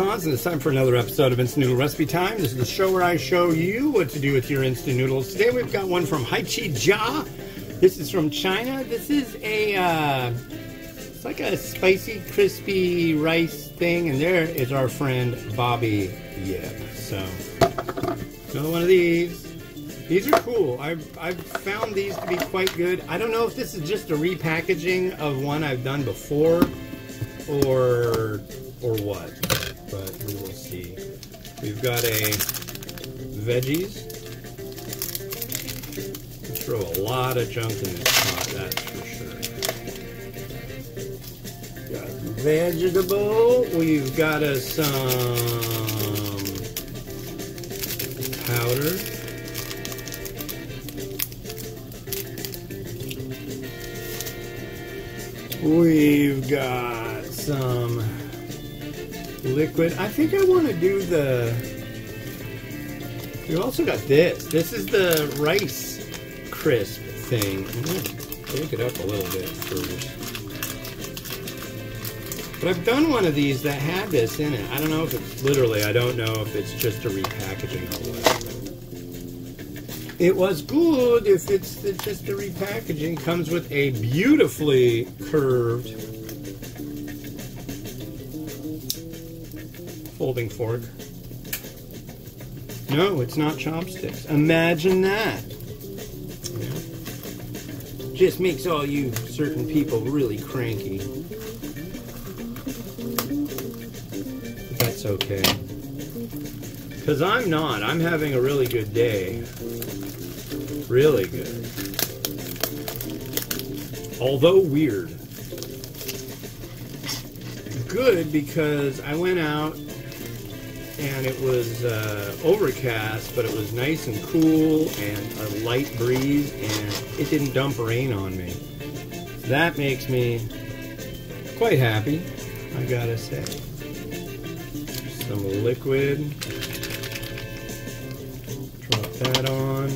Hans, and it's time for another episode of Instant Noodle Recipe Time. This is the show where I show you what to do with your instant noodles. Today we've got one from Haiqi. This is from China. This is a, it's like a spicy, crispy rice thing, and there is our friend Bobby Yip. So, another one of these. These are cool. I've found these to be quite good. I don't know if this is just a repackaging of one I've done before, or what, but we will see. We've got a veggies. We throw a lot of junk in this pot, that's for sure. Got vegetable. We've got us some powder. We've got some liquid. I think I want to do the... We've also got this. This is the rice crisp thing. I'm going to break it up a little bit first. But I've done one of these that had this in it. I don't know if it's literally, I don't know if it's just a repackaging or what. It was good if it's just a repackaging. Comes with a beautifully curved folding fork. No, it's not chopsticks. Imagine that. Yeah. Just makes all you certain people really cranky. But that's okay. Because I'm not. I'm having a really good day. Really good. Although weird. Good because I went out and it was overcast, but it was nice and cool and a light breeze, and it didn't dump rain on me. That makes me quite happy, I gotta say. Some liquid. Drop that on.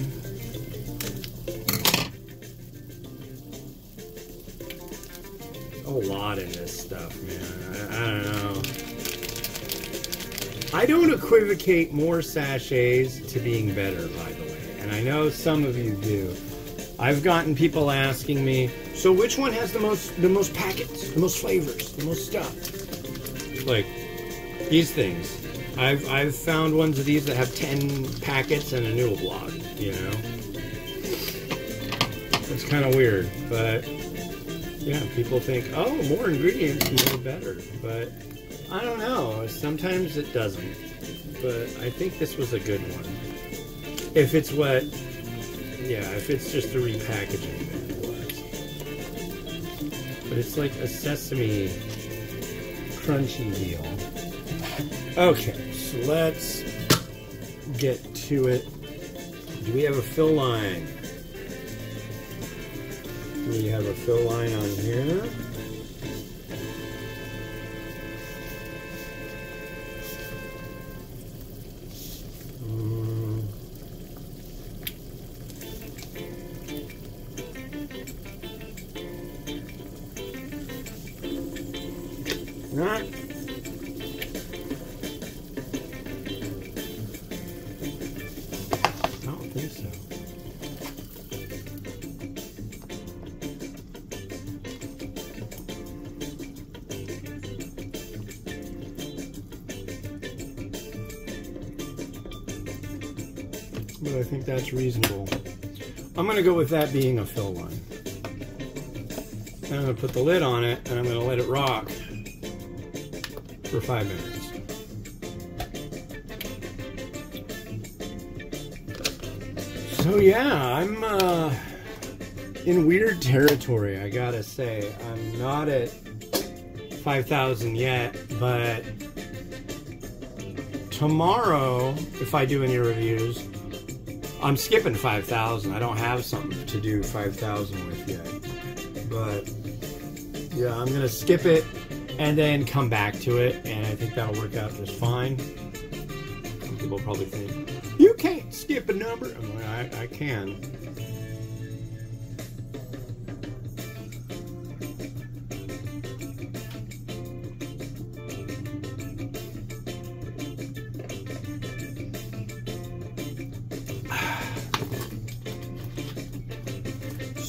A lot in this stuff, man. I don't know. I don't equivocate more sachets to being better, by the way, and I know some of you do. I've gotten people asking me, so which one has the most packets, the most flavors, the most stuff? Like these things. I've found ones of these that have 10 packets and a noodle block, you know. It's kind of weird, but yeah, people think, oh, more ingredients, more better, but I don't know. Sometimes it doesn't, but I think this was a good one. If it's what, yeah, if it's just a repackaging, then it was. But it's like a sesame crunchy deal. Okay, so let's get to it. Do we have a fill line? We have a fill line on here. Not. I don't think so. But I think that's reasonable. I'm going to go with that being a fill line. And I'm going to put the lid on it, and I'm going to let it rock for 5 minutes. So yeah, I'm in weird territory, I gotta say. I'm not at 5,000 yet, but tomorrow, if I do any reviews, I'm skipping 5,000. I don't have something to do 5,000 with yet. But yeah, I'm gonna skip it and then come back to it, and I think that'll work out just fine. Some people probably think, you can't skip a number. I'm like, I can.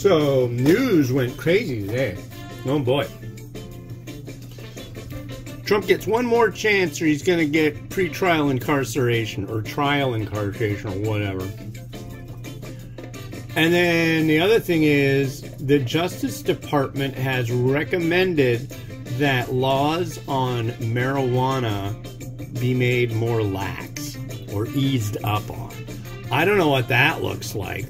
So, news went crazy today. Oh boy. Trump gets one more chance or he's going to get pre-trial incarceration or trial incarceration or whatever. And then the other thing is the Justice Department has recommended that laws on marijuana be made more lax or eased up on. I don't know what that looks like.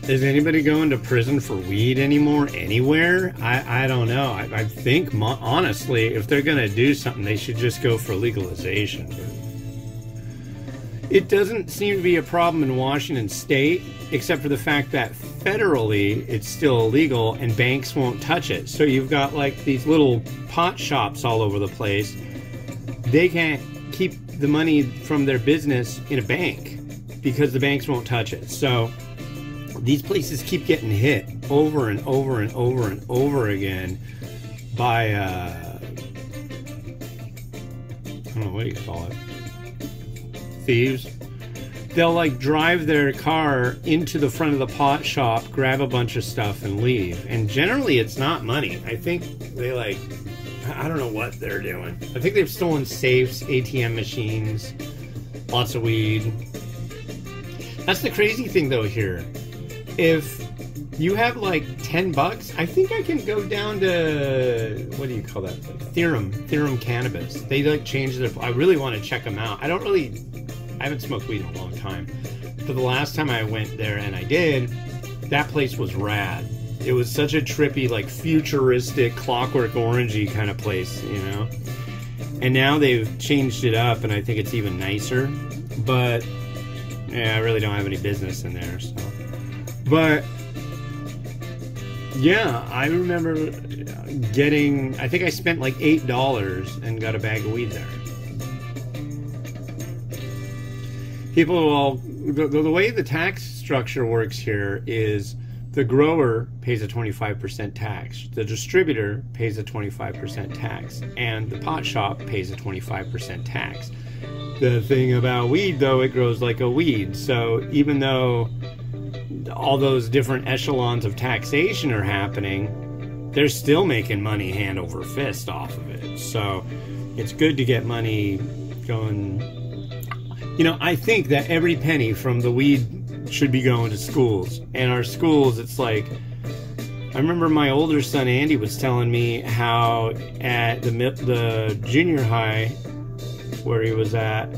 Is anybody going to prison for weed anymore anywhere? I don't know. I think, honestly, if they're going to do something, they should just go for legalization. It doesn't seem to be a problem in Washington State, except for the fact that federally it's still illegal and banks won't touch it. So you've got like these little pot shops all over the place. They can't keep the money from their business in a bank because the banks won't touch it. So these places keep getting hit over and over and over and over again by, I don't know, what do you call it? Thieves. They'll like drive their car into the front of the pot shop, grab a bunch of stuff and leave. And generally it's not money. I think they like, I don't know what they're doing. I think they've stolen safes, ATM machines, lots of weed. That's the crazy thing though here. If you have like $10, I think I can go down to, what do you call that? Like Theorem Cannabis. They like change their, I really want to check them out. I haven't smoked weed in a long time. But the last time I went there and I did, that place was rad. It was such a trippy, like futuristic, Clockwork Orangey kind of place, you know? And now they've changed it up and I think it's even nicer. But, yeah, I really don't have any business in there, so. But, yeah, I remember getting, I think I spent like $8 and got a bag of weed there. People will, the way the tax structure works here is the grower pays a 25% tax, the distributor pays a 25% tax, and the pot shop pays a 25% tax. The thing about weed, though, it grows like a weed, so even though all those different echelons of taxation are happening, they're still making money hand over fist off of it. So it's good to get money going. You know, I think that every penny from the weed should be going to schools. And our schools, it's like, I remember my older son Andy was telling me how at the junior high where he was at,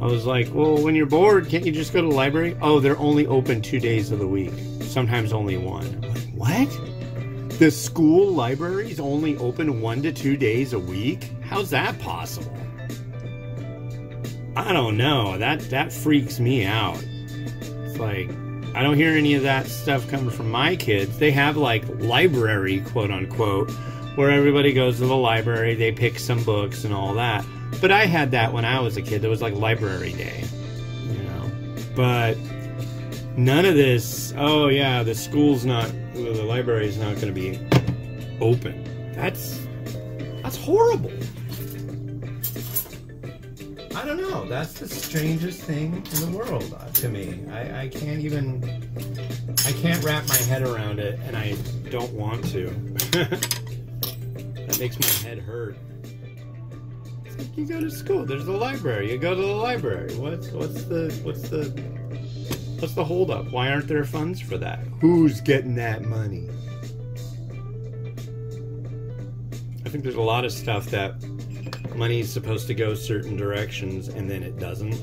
I was like, well, when you're bored, can't you just go to the library? Oh, they're only open 2 days of the week. Sometimes only one. I'm like, what? The school libraries only open 1 to 2 days a week? How's that possible? I don't know. That freaks me out. It's like, I don't hear any of that stuff coming from my kids. They have like library, quote unquote, where everybody goes to the library, they pick some books and all that. But I had that when I was a kid. There was like library day, you know. But none of this, oh yeah, the library's not going to be open. That's horrible. I don't know. That's the strangest thing in the world to me. I can't wrap my head around it, and I don't want to. That makes my head hurt. It's like you go to school. There's the library. You go to the library. What's the holdup? Why aren't there funds for that? Who's getting that money? I think there's a lot of stuff that money is supposed to go certain directions and then it doesn't,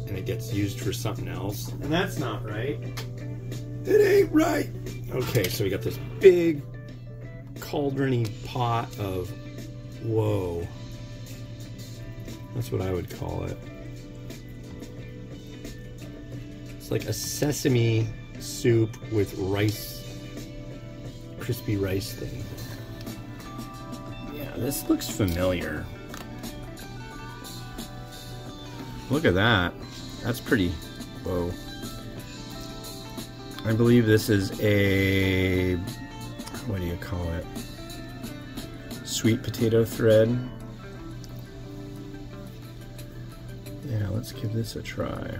and it gets used for something else, and that's not right. It ain't right. Okay, so we got this big cauldrony pot of, whoa, that's what I would call it. It's like a sesame soup with rice, crispy rice thing. Yeah, this looks familiar. Look at that. That's pretty, whoa. I believe this is a, what do you call it? Sweet potato thread. Yeah, let's give this a try.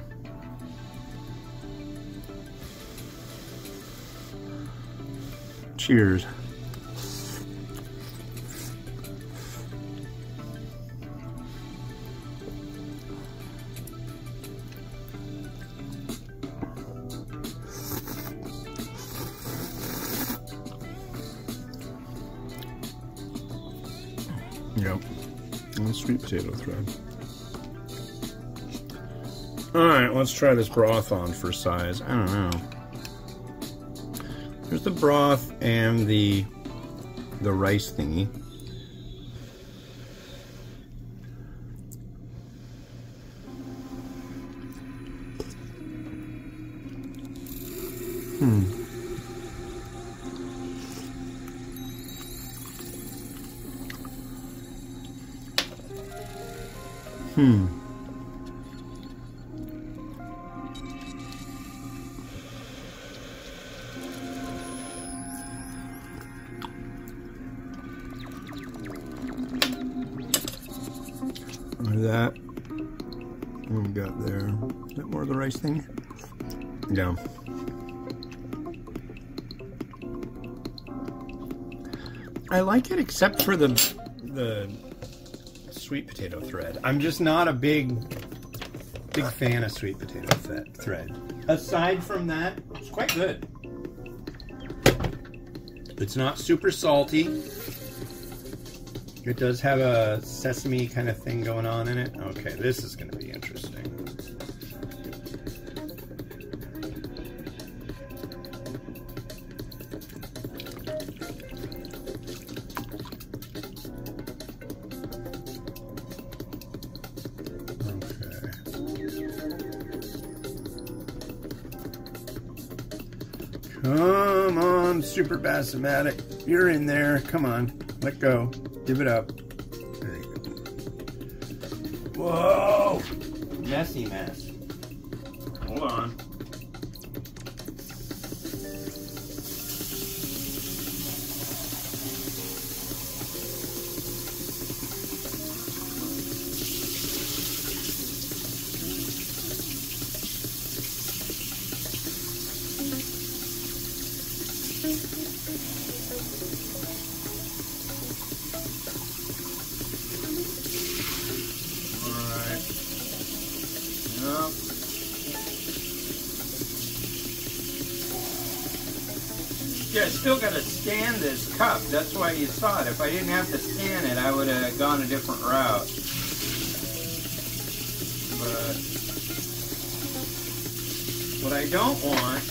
Cheers. Yep, and the sweet potato thread. Alright, let's try this broth on for size. I don't know. There's the broth and the rice thingy. That what we got there? Is that more of the rice thing? Yeah. I like it except for the sweet potato thread. I'm just not a big fan of sweet potato thread. Aside from that, it's quite good. It's not super salty. It does have a sesame kind of thing going on in it. Okay, this is going to be interesting. Come on, Super Bassomatic. You're in there. Come on. Let go. Give it up. There you go. Whoa! Messy mess. Hold on. Yeah, I still got to scan this cup. That's why you saw it. If I didn't have to scan it, I would have gone a different route. But what I don't want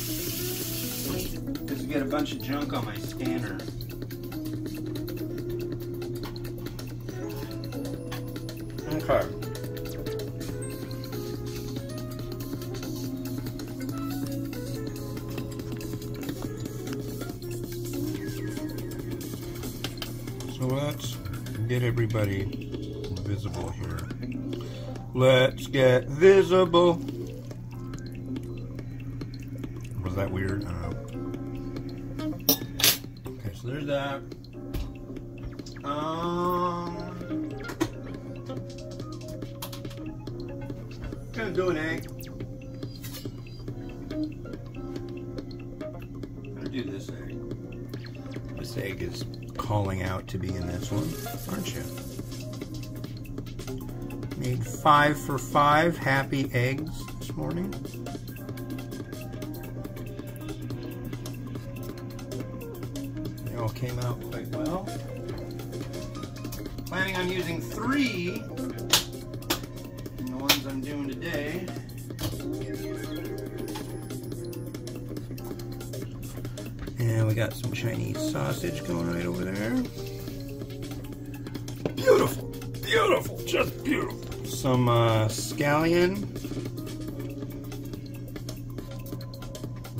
is to get a bunch of junk on my scanner. Okay. So let's get everybody visible here. Let's get visible. Was that weird? I don't know. Okay, so there's that. Gonna do an egg. Gonna do this egg. This egg is calling out to be in this one, aren't you? Made 5 for 5 happy eggs this morning. They all came out quite well. Planning on using 3 in the ones I'm doing today. And we got some Chinese sausage going right over there. Beautiful, beautiful, just beautiful. Some scallion.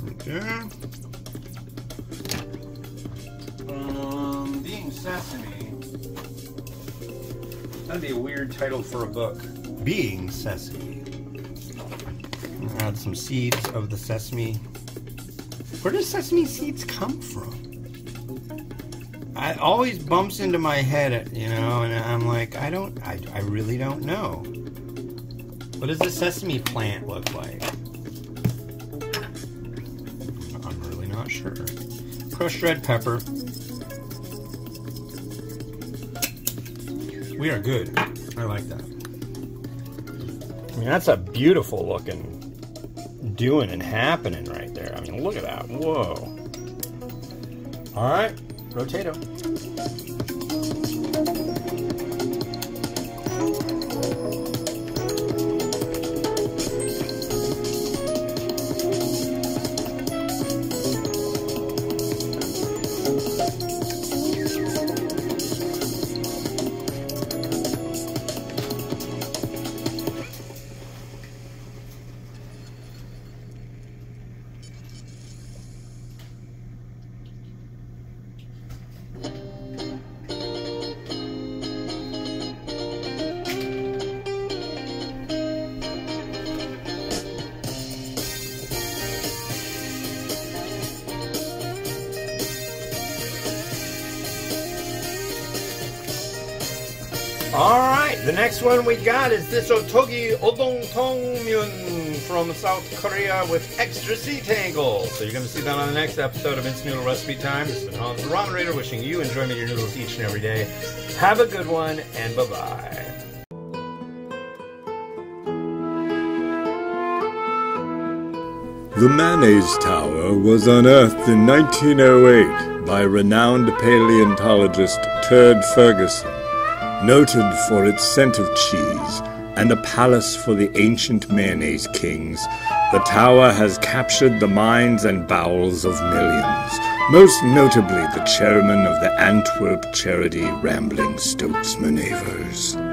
Right there. Being Sesame. That'd be a weird title for a book. Being Sesame. Add some seeds of the sesame. Where do sesame seeds come from? It always bumps into my head, you know, and I'm like, I really don't know. What does the sesame plant look like? I'm really not sure. crushed red pepper. We are good. I like that. I mean, that's a beautiful looking doing and happening right there. I mean, look at that. Whoa. All right, rotato. Alright, the next one we got is this Otogi Odongtongmyeon from South Korea with extra sea tangle. So you're going to see that on the next episode of Instant Noodle Recipe Time. This has been Hans the Ramen Raider wishing you enjoyment of your noodles each and every day. Have a good one, and bye-bye. The Mayonnaise Tower was unearthed in 1908 by renowned paleontologist Turd Ferguson. Noted for its scent of cheese and a palace for the ancient mayonnaise kings, the tower has captured the minds and bowels of millions, most notably the chairman of the Antwerp charity Rambling Stokesmanavers.